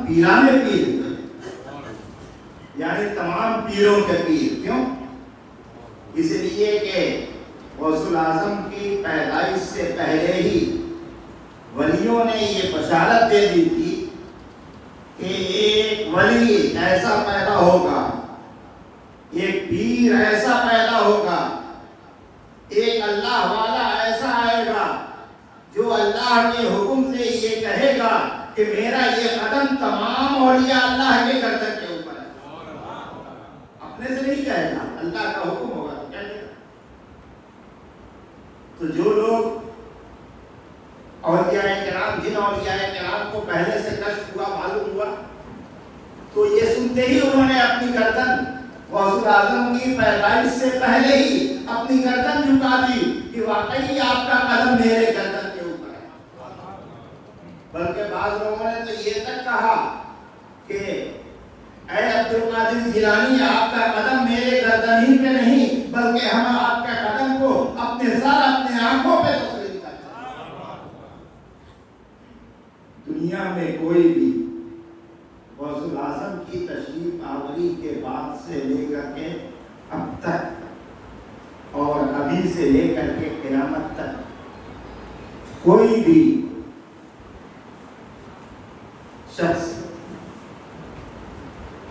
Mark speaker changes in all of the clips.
Speaker 1: پیرانے پیر ہوئے، یعنی تمام پیروں کے پیر۔ کیوں؟ اس لیے کہ غوث الاعظم کی پیدائش سے پہلے ہی ولیوں نے یہ بشارت دے دی تھی کہ ایک ولی ایسا پیدا ہوگا، ایک پیر ایسا پیدا ہوگا، ایک اللہ والا ایسا آئے گا جو اللہ کے حکم سے یہ کہے گا کہ میرا یہ قدم تمام اولیاء اللہ کے گردن کے اوپر ہے۔ اپنے سے نہیں کہے گا، اللہ کا حکم ہوگا تو کہہ دے گا۔ تو جو لوگ اولیاء کرام، جن اولیاء کرام کو پہلے سے کشف ہوا، معلوم ہوا، تو یہ سنتے ہی انہوں نے اپنی گردن غوث الاعظم کی پیدائش سے پہلے ہی اپنی گردن جھکا دی کہ واقعی آپ کا قدم میرے گردن کے اوپر ہے۔ بلکہ بعض لوگوں نے تو یہ تک کہا کہ اے عبد القادر جیلانی، آپ کا قدم میرے گردن ہی پہ نہیں بلکہ ہم آپ کے قدم کو اپنے سر، اپنے آنکھوں پہ تسلیم کرتے ہیں۔ دنیا میں کوئی بھی غوث الاعظم کی تشریف آوری کے بعد سے لے کر کے اب تک اور ابھی سے لے کر کے قیامت تک کوئی بھی شخص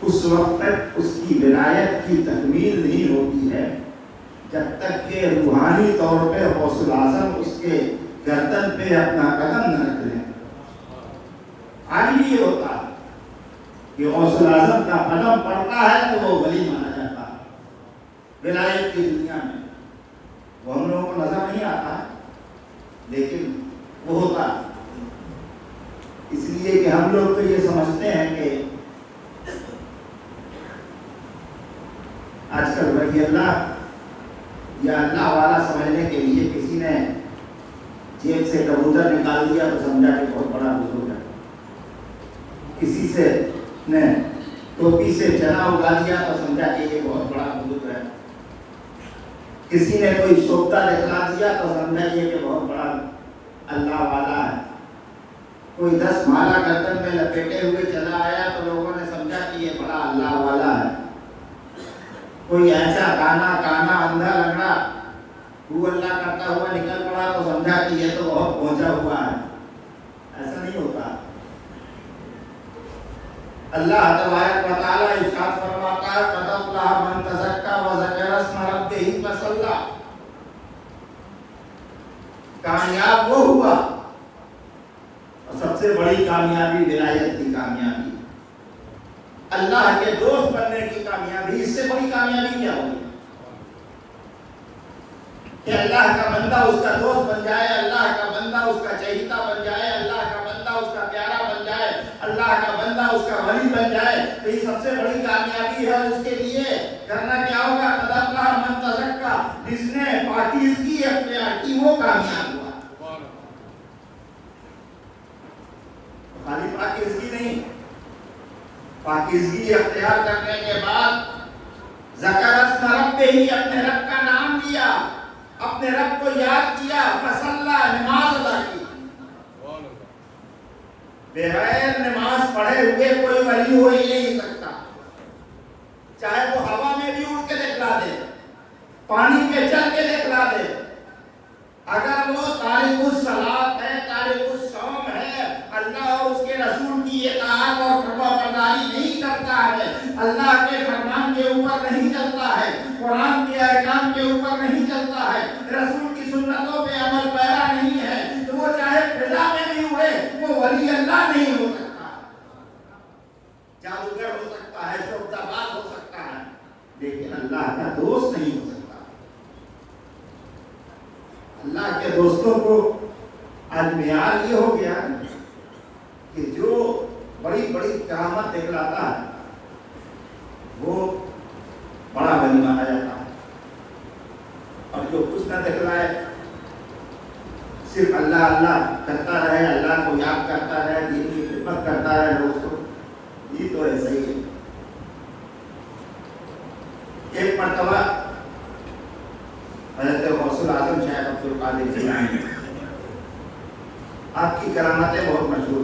Speaker 1: اس وقت تک اس کی ولایت کی تکمیل نہیں ہوتی ہے جب تک کہ روحانی طور پہ غوث الاعظم اس کے گردن پہ اپنا قدم نہ رکھ لیں۔ آج بھی یہ ہوتا ہے کہ غوث الاعظم کا قدم پڑتا ہے تو وہ ولی مانا جاتا ہے ولایت کی دنیا میں۔ وہ ہم لوگوں کو نظر نہیں آتا لیکن وہ ہوتا ہے، اس لیے کہ ہم لوگ تو یہ سمجھتے ہیں کہ آج کل ولی اللہ یا اللہ والا سمجھنے کے لیے کسی نے جیب سے کبوتر نکال دیا تو سمجھا کہ بہت بڑا بزرگ ہے، کسی سے نے ٹوپی سے چنا اگا دیا تو سمجھا کہ یہ بہت بڑا بزرگ ہے، کسی نے کوئی شوبدہ دکھلا دیا تو سمجھا کہ بہت بڑا اللہ والا ہے، کوئی 10 مالا گردن میں لپیٹے ہوئے چلا آیا تو لوگوں نے سمجھا کہ یہ بڑا اللہ والا ہے، کوئی ایسا کانا کانا اندھا لنگڑا وہ اللہ کرتا ہوا نکل پڑا تو سمجھا کہ یہ تو بہت پہنچا ہوا ہے۔ ایسا نہیں ہوتا۔ اللہ تبارک و تعالی ارشاد فرماتا ہے قد افلح من تزکا وذکر اسم ربہ فصلی، کامیاب وہ ہوا، اور سب سے بڑی کامیابی ولایت کی کامیابی، اللہ کے دوست بننے کی کامیابی، اس سے بڑی کامیابی کیا ہوگی کہ اللہ کا بندہ اس کا دوست بن جائے، اللہ کا بندہ اس کا چہیتا بن جائے، اللہ کا بندہ اس کا پیارا بن جائے، اللہ کا بندہ اس کا ولی بن جائے، تو یہ سب سے بڑی کامیابی ہے۔ اس کے لیے کرنا کیا ہوگا؟ قد افلح من تزکا، جس نے پاکیزگی اختیار کی وہ کامیاب ہوا۔ خالی پاکیزگی نہیں، پاکیزگی اختیار کرنے کے بعد ذکر اسم ربہ، اپنے رب کا نام لیا، اپنے رب کو یاد کیا، فصلی، نماز ادا کی۔ بغیر نماز پڑھے ہوئے کوئی ولی ہو ہی نہیں سکتا، چاہے وہ ہوا میں بھی اڑ کے دکھلا دے، پانی پہ چل کے دکھلا دے، اگر وہ تارک الصلاۃ ہے، تارک الصوم ہے، اللہ اور اس کے رسول کی اطاعت اور فرما برداری نہیں کرتا ہے، اللہ کے فرمان کے اوپر نہیں چلتا ہے، قرآن کے احکام کے اوپر نہیں چلتا ہے، رسول کی سنتوں پہ عمل پیرا نہیں ہے، تو وہ چاہے فضا میں بھی اڑے وہ ولی اللہ نہیں ہو سکتا۔ جادوگر ہو سکتا ہے، شعبدہ باز ہو سکتا ہے، لیکن اللہ کا دوست نہیں ہو سکتا۔ اللہ کے دوستوں کو آج معیار یہ ہو گیا کہ جو بڑی بڑی کرامت دکھلاتا ہے وہ بڑا ولی مانا جاتا ہے، اور جو کچھ نہ دکھلائے، صرف اللہ اللہ کرتا رہے، اللہ کو یاد کرتا رہے، دین کی خدمت کرتا رہے دوستوں، یہ تو ایسا ہی ہے۔ ایک مرتبہ حضرت غوث الاعظم شیخ عبد القادر جیلانی، آپ کی کرامتیں بہت مشہور